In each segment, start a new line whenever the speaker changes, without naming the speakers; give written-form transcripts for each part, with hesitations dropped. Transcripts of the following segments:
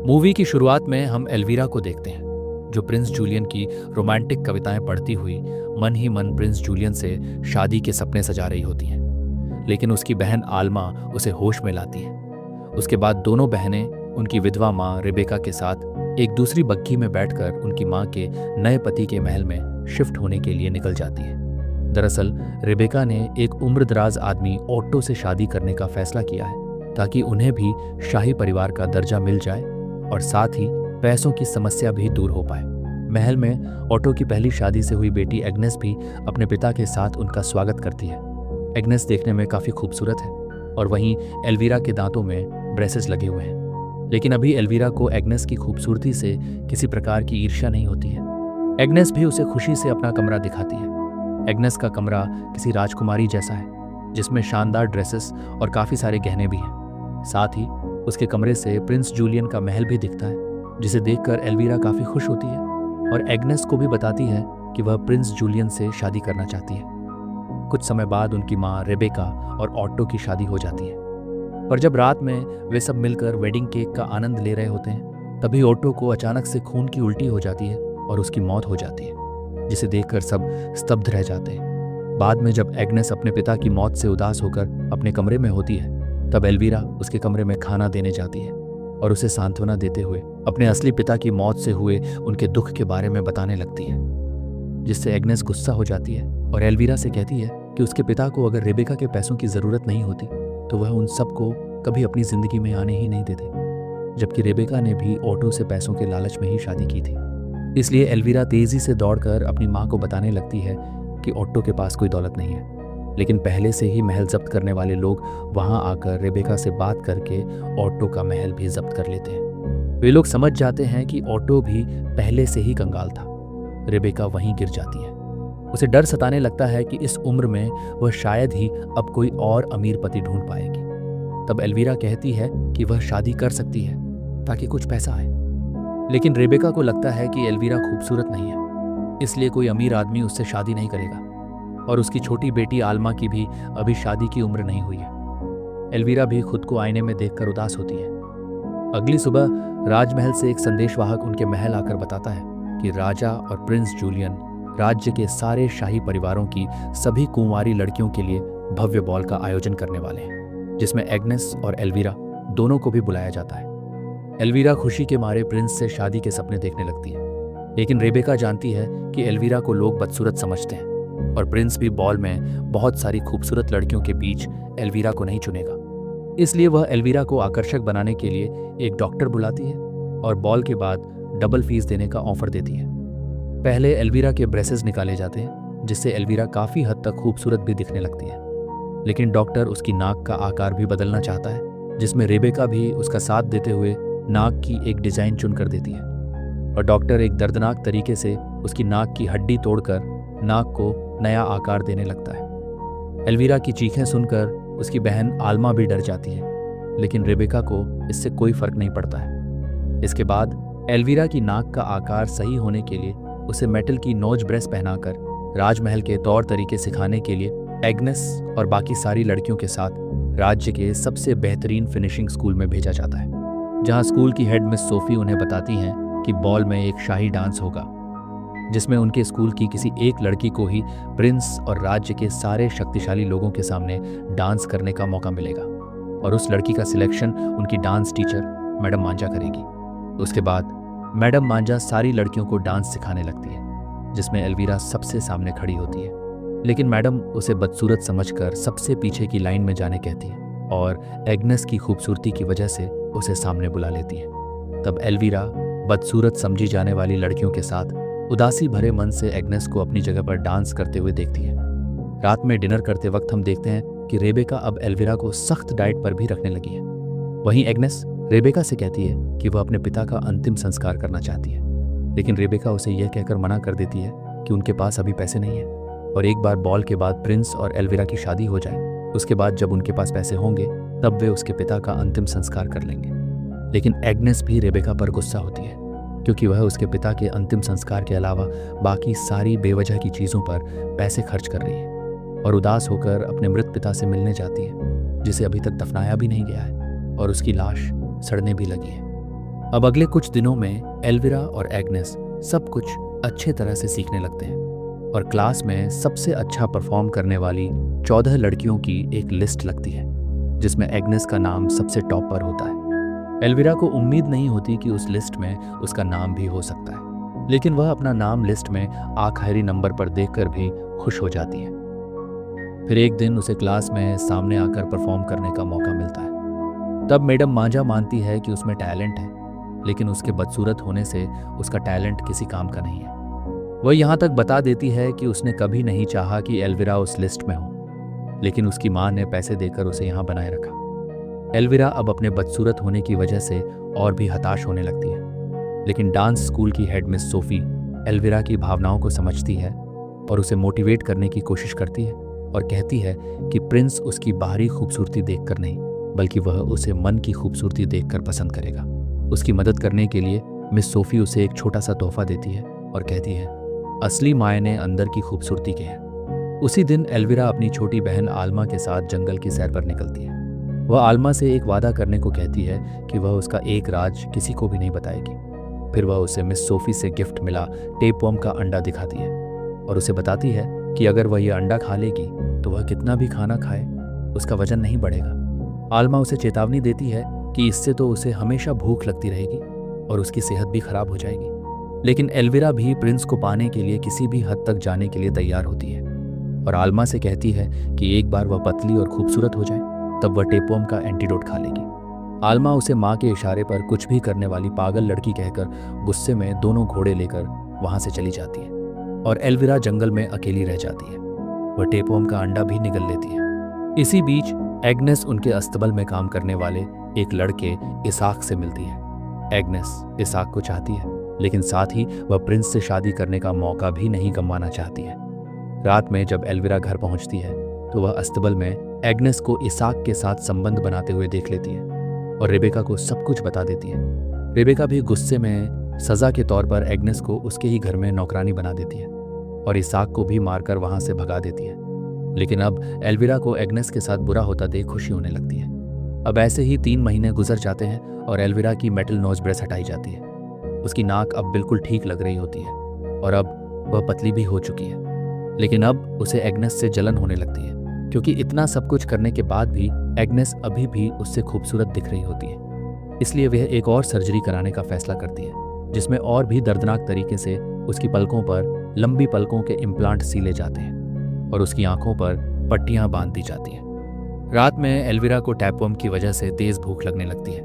Movie की शुरुआत में हम एल्वीरा को देखते हैं, जो प्रिंस जूलियन की रोमांटिक कविताएं पढ़ती हुई मन ही मन प्रिंस जूलियन से शादी के सपने सजा रही होती हैं। लेकिन उसकी बहन आल्मा उसे होश में लाती है। उसके बाद दोनों बहनें उनकी विधवा माँ रेबेका के साथ एक दूसरी बग्घी में बैठकर उनकी माँ के नए पति के महल में शिफ्ट होने के लिए निकल जाती है। दरअसल रेबेका ने एक उम्रदराज आदमी ऑट्टो से शादी करने का फैसला किया है, ताकि उन्हें भी शाही परिवार का दर्जा मिल जाए और साथ ही पैसों की समस्या भी दूर हो पाए। महल में ऑट्टो की पहली शादी से हुई बेटी एग्नेस भी अपने पिता के साथ उनका स्वागत करती है। एग्नेस देखने में काफ़ी खूबसूरत है और वहीं एल्वीरा के दांतों में ब्रेसेस लगे हुए हैं। लेकिन अभी एल्वीरा को एग्नेस की खूबसूरती से किसी प्रकार की ईर्ष्या नहीं होती है। एग्नेस भी उसे खुशी से अपना कमरा दिखाती है। एग्नेस का कमरा किसी राजकुमारी जैसा है, जिसमें शानदार ड्रेसेस और काफ़ी सारे गहने भी हैं। साथ ही उसके कमरे से प्रिंस जूलियन का महल भी दिखता है, जिसे देखकर एल्वीरा काफ़ी खुश होती है और एग्नेस को भी बताती है कि वह प्रिंस जूलियन से शादी करना चाहती है। कुछ समय बाद उनकी माँ रेबेका और ऑट्टो की शादी हो जाती है। पर जब रात में वे सब मिलकर वेडिंग केक का आनंद ले रहे होते हैं, तभी ऑट्टो को अचानक से खून की उल्टी हो जाती है और उसकी मौत हो जाती है, जिसे देखकर सब स्तब्ध रह जाते हैं। बाद में जब एग्नेस अपने पिता की मौत से उदास होकर अपने कमरे में होती है, तब एल्वीरा उसके कमरे में खाना देने जाती है और उसे सांत्वना देते हुए अपने असली पिता की मौत से हुए उनके दुख के बारे में बताने लगती है, जिससे एग्नेस गुस्सा हो जाती है और एल्वीरा से कहती है कि उसके पिता को अगर रेबेका के पैसों की ज़रूरत नहीं होती तो वह उन सबको कभी अपनी ज़िंदगी में आने ही नहीं देते, जबकि रेबेका ने भी ऑट्टो से पैसों के लालच में ही शादी की थी। इसलिए एल्वीरा तेज़ी से दौड़कर अपनी माँ को बताने लगती है कि ऑट्टो के पास कोई दौलत नहीं है, लेकिन पहले से ही महल जब्त करने वाले लोग वहां आकर रेबेका से बात करके ऑट्टो का महल भी जब्त कर लेते हैं। वे लोग समझ जाते हैं कि ऑट्टो भी पहले से ही कंगाल था। रेबेका वहीं गिर जाती है। उसे डर सताने लगता है कि इस उम्र में वह शायद ही अब कोई और अमीर पति ढूंढ पाएगी। तब एल्वीरा कहती है कि वह शादी कर सकती है ताकि कुछ पैसा आए, लेकिन रेबेका को लगता है कि एल्वीरा खूबसूरत नहीं है, इसलिए कोई अमीर आदमी उससे शादी नहीं करेगा और उसकी छोटी बेटी आल्मा की भी अभी शादी की उम्र नहीं हुई है। एल्वीरा भी खुद को आईने में देखकर उदास होती है। अगली सुबह राजमहल से एक संदेशवाहक उनके महल आकर बताता है कि राजा और प्रिंस जूलियन राज्य के सारे शाही परिवारों की सभी कुंवारी लड़कियों के लिए भव्य बॉल का आयोजन करने वाले हैं, जिसमें एग्नेस और एल्वीरा दोनों को भी बुलाया जाता है। एल्वीरा खुशी के मारे प्रिंस से शादी के सपने देखने लगती है, लेकिन रेबेका जानती है कि एल्वीरा को लोग बदसूरत समझते हैं और प्रिंस भी बॉल में बहुत सारी खूबसूरत लड़कियों के बीच एल्वीरा को नहीं चुनेगा। इसलिए वह एल्वीरा को आकर्षक बनाने के लिए एक डॉक्टर बुलाती है और बॉल के बाद डबल फीस देने का ऑफर देती है। पहले एल्वीरा के ब्रेसेस निकाले जाते हैं, जिससे एल्वीरा काफ़ी हद तक खूबसूरत भी दिखने लगती है, लेकिन डॉक्टर उसकी नाक का आकार भी बदलना चाहता है, जिसमें रेबेका भी उसका साथ देते हुए नाक की एक डिज़ाइन चुन कर देती है और डॉक्टर एक दर्दनाक तरीके से उसकी नाक की हड्डी तोड़कर नाक को नया आकार देने लगता है। एल्वीरा की चीखें सुनकर उसकी बहन आल्मा भी डर जाती है, लेकिन रेबेका को इससे कोई फर्क नहीं पड़ता है। इसके बाद एल्वीरा की नाक का आकार सही होने के लिए उसे मेटल की नोज ब्रेस पहनाकर राजमहल के तौर तरीके सिखाने के लिए एग्नेस और बाकी सारी लड़कियों के साथ राज्य के सबसे बेहतरीन फिनिशिंग स्कूल में भेजा जाता है, जहां स्कूल की हेड मिस सोफी उन्हें बताती हैं कि बॉल में एक शाही डांस होगा, जिसमें उनके स्कूल की किसी एक लड़की को ही प्रिंस और राज्य के सारे शक्तिशाली लोगों के सामने डांस करने का मौका मिलेगा और उस लड़की का सिलेक्शन उनकी डांस टीचर मैडम मांजा करेगी। उसके बाद मैडम मांजा सारी लड़कियों को डांस सिखाने लगती है, जिसमें एल्वीरा सबसे सामने खड़ी होती है, लेकिन मैडम उसे बदसूरत समझकर सबसे पीछे की लाइन में जाने कहती है और एग्नेस की खूबसूरती की वजह से उसे सामने बुला लेती है। तब एल्वीरा बदसूरत समझी जाने वाली लड़कियों के साथ उदासी भरे मन से एग्नेस को अपनी जगह पर डांस करते हुए देखती है। रात में डिनर करते वक्त हम देखते हैं कि रेबेका अब एल्वीरा को सख्त डाइट पर भी रखने लगी है। वहीं एग्नेस रेबेका से कहती है कि वह अपने पिता का अंतिम संस्कार करना चाहती है, लेकिन रेबेका उसे यह कहकर मना कर देती है कि उनके पास अभी पैसे नहीं है और एक बार बॉल के बाद प्रिंस और एल्वीरा की शादी हो जाए, उसके बाद जब उनके पास पैसे होंगे तब वे उसके पिता का अंतिम संस्कार कर लेंगे। लेकिन एग्नेस भी रेबेका पर गुस्सा होती है, क्योंकि वह उसके पिता के अंतिम संस्कार के अलावा बाकी सारी बेवजह की चीज़ों पर पैसे खर्च कर रही है और उदास होकर अपने मृत पिता से मिलने जाती है, जिसे अभी तक दफनाया भी नहीं गया है और उसकी लाश सड़ने भी लगी है। अब अगले कुछ दिनों में एल्विरा और एग्नेस सब कुछ अच्छे तरह से सीखने लगते हैं और क्लास में सबसे अच्छा परफॉर्म करने वाली 14 लड़कियों की एक लिस्ट लगती है जिसमें एग्नेस का नाम सबसे टॉप पर होता है। एल्विरा को उम्मीद नहीं होती कि उस लिस्ट में उसका नाम भी हो सकता है, लेकिन वह अपना नाम लिस्ट में आखिरी नंबर पर देखकर भी खुश हो जाती है। फिर एक दिन उसे क्लास में सामने आकर परफॉर्म करने का मौका मिलता है। तब मैडम मांझा मानती है कि उसमें टैलेंट है, लेकिन उसके बदसूरत होने से उसका टैलेंट किसी काम का नहीं है। वह यहाँ तक बता देती है कि उसने कभी नहीं चाहा कि एल्विरा उस लिस्ट में हो, लेकिन उसकी माँ ने पैसे देकर उसे यहाँ बनाए रखा। एल्विरा अब अपने बदसूरत होने की वजह से और भी हताश होने लगती है, लेकिन डांस स्कूल की हेड मिस सोफी एल्विरा की भावनाओं को समझती है और उसे मोटिवेट करने की कोशिश करती है और कहती है कि प्रिंस उसकी बाहरी खूबसूरती देखकर नहीं, बल्कि वह उसे मन की खूबसूरती देखकर पसंद करेगा। उसकी मदद करने के लिए मिस सोफी उसे एक छोटा सा तोहफा देती है और कहती है, असली मायने अंदर की खूबसूरती के हैं। उसी दिन एल्विरा अपनी छोटी बहन आल्मा के साथ जंगल की सैर पर निकलती है। वह आल्मा से एक वादा करने को कहती है कि वह उसका एक राज किसी को भी नहीं बताएगी। फिर वह उसे मिस सोफी से गिफ्ट मिला टेपवर्म का अंडा दिखाती है और उसे बताती है कि अगर वह यह अंडा खा लेगी तो वह कितना भी खाना खाए उसका वजन नहीं बढ़ेगा। आल्मा उसे चेतावनी देती है कि इससे तो उसे हमेशा भूख लगती रहेगी और उसकी सेहत भी खराब हो जाएगी। लेकिन एल्विरा भी प्रिंस को पाने के लिए किसी भी हद तक जाने के लिए तैयार होती है और आल्मा से कहती है कि एक बार वह पतली और खूबसूरत हो जाए तब वह टेपवर्म का एंटीडोट खा लेगी। आल्मा उसे माँ के इशारे पर कुछ भी करने वाली पागल लड़की कहकर गुस्से में दोनों घोड़े लेकर वहां से चली जाती है और एल्विरा जंगल में अकेली रह जाती है। वह टेपवर्म का अंडा भी निगल लेती है। इसी बीच एग्नेस उनके अस्तबल में काम करने वाले एक लड़के इसाक से मिलती है। एग्नेस इसाक को चाहती है, लेकिन साथ ही वह प्रिंस से शादी करने का मौका भी नहीं गंवाना चाहती है। रात में जब एल्विरा घर पहुंचती है तो वह अस्तबल में एग्नेस को इसाक के साथ संबंध बनाते हुए देख लेती है और रेबेका को सब कुछ बता देती है। रेबेका भी गुस्से में सजा के तौर पर एग्नेस को उसके ही घर में नौकरानी बना देती है और इसाक को भी मारकर वहां से भगा देती है। लेकिन अब एल्विरा को एग्नेस के साथ बुरा होता देख खुशी होने लगती है। अब ऐसे ही 3 महीने गुजर जाते हैं और एल्विरा की मेटल नोज ब्रेस हटाई जाती है। उसकी नाक अब बिल्कुल ठीक लग रही होती है और अब वह पतली भी हो चुकी है। लेकिन अब उसे एग्नेस से जलन होने लगती है, क्योंकि इतना सब कुछ करने के बाद भी एग्नेस अभी भी उससे खूबसूरत दिख रही होती है। इसलिए वह एक और सर्जरी कराने का फैसला करती है, जिसमें और भी दर्दनाक तरीके से उसकी पलकों पर लंबी पलकों के इम्प्लांट सीले जाते हैं और उसकी आंखों पर पट्टियां बांध दी जाती हैं। रात में एल्विरा को टेपवर्म की वजह से तेज भूख लगने लगती है।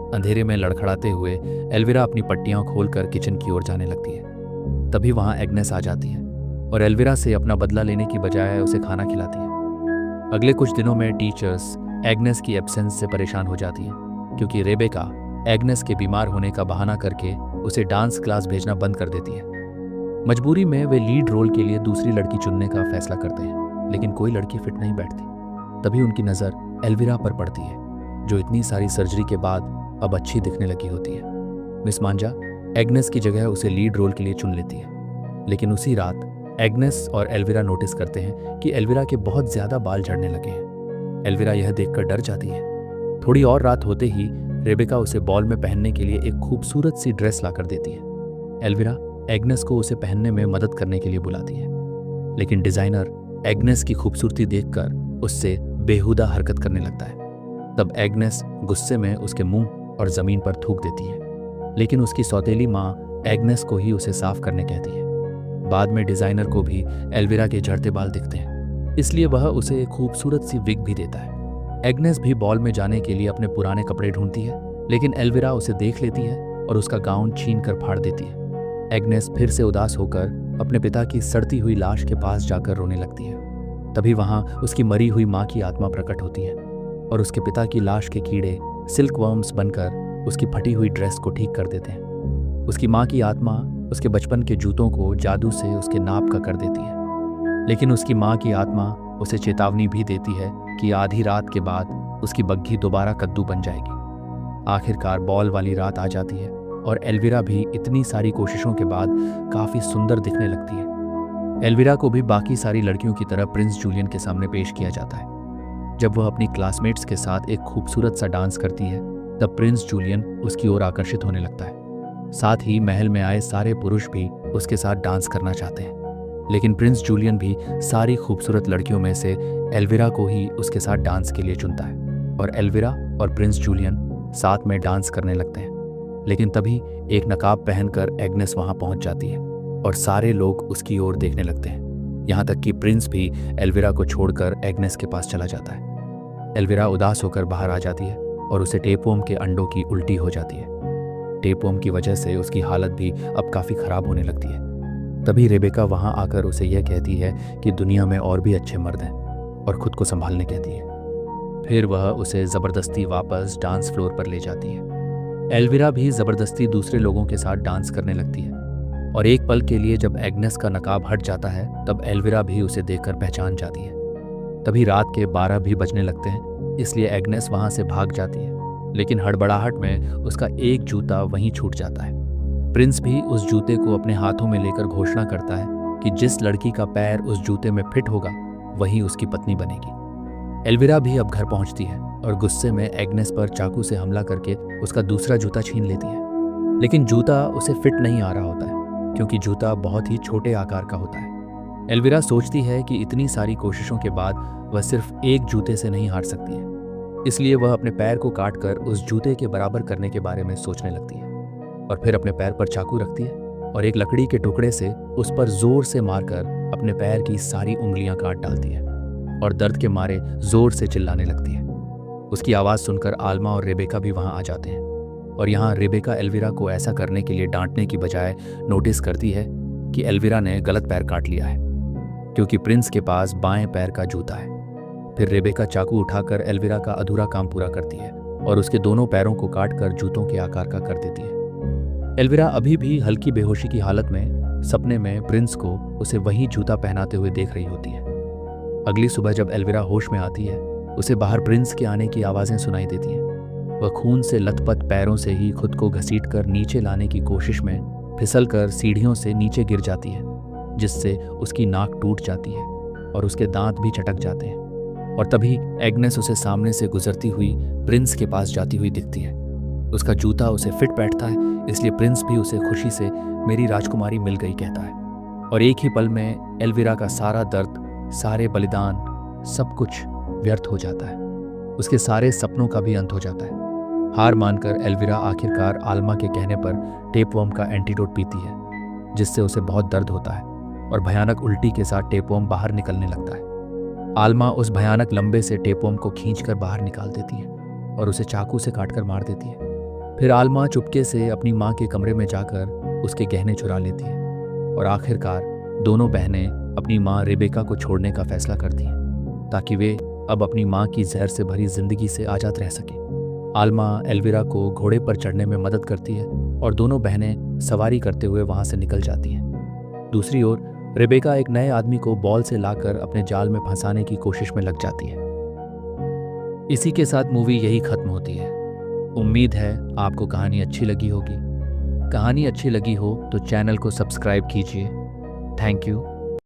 अंधेरे में लड़खड़ाते हुए एल्विरा अपनी पट्टियां खोलकर किचन की ओर जाने लगती है। तभी वहां एग्नेस आ जाती है और एल्विरा से अपना बदला लेने की बजाय उसे खाना खिलाती है। अगले कुछ दिनों में टीचर्स एग्नेस की एब्सेंस से परेशान हो जाती हैं, क्योंकि रेबेका एग्नेस के बीमार होने का बहाना करके उसे डांस क्लास भेजना बंद कर देती है। मजबूरी में वे लीड रोल के लिए दूसरी लड़की चुनने का फैसला करते हैं, लेकिन कोई लड़की फिट नहीं बैठती। तभी उनकी नज़र एल्विरा पर पड़ती है, जो इतनी सारी सर्जरी के बाद अब अच्छी दिखने लगी होती है। मिस मांझा एग्नेस की जगह उसे लीड रोल के लिए चुन लेती है। लेकिन उसी रात एग्नेस और एल्विरा नोटिस करते हैं कि एल्विरा के बहुत ज़्यादा बाल झड़ने लगे हैं। एल्विरा यह देखकर डर जाती है। थोड़ी और रात होते ही रेबेका उसे बॉल में पहनने के लिए एक खूबसूरत सी ड्रेस लाकर देती है। एल्विरा एग्नेस को उसे पहनने में मदद करने के लिए बुलाती है, लेकिन डिजाइनर एग्नेस की खूबसूरती देखकर उससे बेहुदा हरकत करने लगता है। तब एग्नेस गुस्से में उसके मुंह और जमीन पर थूक देती है, लेकिन उसकी सौतेली माँ एग्नेस को ही उसे साफ करने कहती है। बाद में डिजाइनर को भी एल्विरा के झड़ते बाल दिखते हैं, इसलिए वह उसे एक खूबसूरत सी विग भी देता है। एग्नेस भी बॉल में जाने के लिए अपने पुराने कपड़े ढूंढती है, लेकिन एल्विरा उसे देख लेती है और उसका गाउन छीन कर फाड़ देती है। एग्नेस फिर से उदास होकर अपने पिता की सड़ती हुई लाश के पास जाकर रोने लगती है। तभी वहां उसकी मरी हुई माँ की आत्मा प्रकट होती है और उसके पिता की लाश के कीड़े सिल्क वर्म्स बनकर उसकी फटी हुई ड्रेस को ठीक कर देते हैं। उसकी माँ की आत्मा उसके बचपन के जूतों को जादू से उसके नाप का कर देती है, लेकिन उसकी माँ की आत्मा उसे चेतावनी भी देती है कि आधी रात के बाद उसकी बग्घी दोबारा कद्दू बन जाएगी। आखिरकार बॉल वाली रात आ जाती है और एल्विरा भी इतनी सारी कोशिशों के बाद काफ़ी सुंदर दिखने लगती है। एल्विरा को भी बाकी सारी लड़कियों की तरह प्रिंस जूलियन के सामने पेश किया जाता है। जब वह अपनी क्लासमेट्स के साथ एक खूबसूरत सा डांस करती है तब प्रिंस जूलियन उसकी ओर आकर्षित होने लगता है। साथ ही महल में आए सारे पुरुष भी उसके साथ डांस करना चाहते हैं, लेकिन प्रिंस जूलियन भी सारी खूबसूरत लड़कियों में से एल्विरा को ही उसके साथ डांस के लिए चुनता है और एल्विरा और प्रिंस जूलियन साथ में डांस करने लगते हैं। लेकिन तभी एक नकाब पहनकर एग्नेस वहां पहुंच जाती है और सारे लोग उसकी ओर देखने लगते हैं। यहाँ तक कि प्रिंस भी एल्विरा को छोड़कर एग्नेस के पास चला जाता है। एल्विरा उदास होकर बाहर आ जाती है और उसे टेपवर्म के अंडों की उल्टी हो जाती है। टेपवर्म की वजह से उसकी हालत भी अब काफ़ी ख़राब होने लगती है। तभी रेबेका वहाँ आकर उसे यह कहती है कि दुनिया में और भी अच्छे मर्द हैं और खुद को संभालने कहती है। फिर वह उसे ज़बरदस्ती वापस डांस फ्लोर पर ले जाती है। एल्विरा भी ज़बरदस्ती दूसरे लोगों के साथ डांस करने लगती है और एक पल के लिए जब एग्नेस का नकाब हट जाता है तब एल्विरा भी उसे देखकर पहचान जाती है। तभी रात के 12 भी बजने लगते हैं, इसलिए एग्नेस वहां से भाग जाती है, लेकिन हड़बड़ाहट में उसका एक जूता वहीं छूट जाता है। प्रिंस भी उस जूते को अपने हाथों में लेकर घोषणा करता है कि जिस लड़की का पैर उस जूते में फिट होगा वही उसकी पत्नी बनेगी। एल्विरा भी अब घर पहुंचती है और गुस्से में एग्नेस पर चाकू से हमला करके उसका दूसरा जूता छीन लेती है, लेकिन जूता उसे फिट नहीं आ रहा होता है क्योंकि जूता बहुत ही छोटे आकार का होता है। एल्विरा सोचती है कि इतनी सारी कोशिशों के बाद वह सिर्फ एक जूते से नहीं हार सकती है, इसलिए वह अपने पैर को काटकर उस जूते के बराबर करने के बारे में सोचने लगती है और फिर अपने पैर पर चाकू रखती है और एक लकड़ी के टुकड़े से उस पर जोर से मारकर अपने पैर की सारी उंगलियां काट डालती है और दर्द के मारे जोर से चिल्लाने लगती है। उसकी आवाज़ सुनकर आल्मा और रेबेका भी वहां आ जाते हैं और यहाँ रेबेका एल्विरा को ऐसा करने के लिए डांटने की बजाय नोटिस करती है कि एल्विरा ने गलत पैर काट लिया है क्योंकि प्रिंस के पास बाएं पैर का जूता है। फिर रेबेका चाकू उठाकर एल्विरा का अधूरा काम पूरा करती है और उसके दोनों पैरों को काटकर जूतों के आकार का कर देती है। एल्विरा अभी भी हल्की बेहोशी की हालत में सपने में प्रिंस को उसे वही जूता पहनाते हुए देख रही होती है। अगली सुबह जब एल्विरा होश में आती है उसे बाहर प्रिंस के आने की आवाज़ें सुनाई देती हैं। वह खून से लथपथ पैरों से ही खुद को घसीटकर नीचे लाने की कोशिश में फिसलकर सीढ़ियों से नीचे गिर जाती है, जिससे उसकी नाक टूट जाती है और उसके दांत भी चटक जाते हैं। और तभी एग्नेस उसे सामने से गुजरती हुई प्रिंस के पास जाती हुई दिखती है। उसका जूता उसे फिट बैठता है, इसलिए प्रिंस भी उसे खुशी से मेरी राजकुमारी मिल गई कहता है और एक ही पल में एल्विरा का सारा दर्द, सारे बलिदान, सब कुछ व्यर्थ हो जाता है। उसके सारे सपनों का भी अंत हो जाता है। हार मानकर एल्विरा आखिरकार आल्मा के कहने पर टेपवर्म का एंटीडोट पीती है, जिससे उसे बहुत दर्द होता है और भयानक उल्टी के साथ टेपवर्म बाहर निकलने लगता है। आल्मा उस भयानक लंबे से टेपवर्म को खींचकर बाहर निकाल देती है और उसे चाकू से काटकर मार देती है। फिर आल्मा चुपके से अपनी माँ के कमरे में जाकर उसके गहने चुरा लेती है और आखिरकार दोनों बहनें अपनी माँ रेबेका को छोड़ने का फैसला करती हैं ताकि वे अब अपनी माँ की जहर से भरी जिंदगी से आज़ाद रह सकें। आल्मा एल्विरा को घोड़े पर चढ़ने में मदद करती है और दोनों बहनें सवारी करते हुए वहां से निकल जाती हैं। दूसरी ओर रेबेका एक नए आदमी को बॉल से लाकर अपने जाल में फंसाने की कोशिश में लग जाती है। इसी के साथ मूवी यही खत्म होती है। उम्मीद है आपको कहानी अच्छी लगी होगी। कहानी अच्छी लगी हो तो चैनल को सब्सक्राइब कीजिए। Thank you.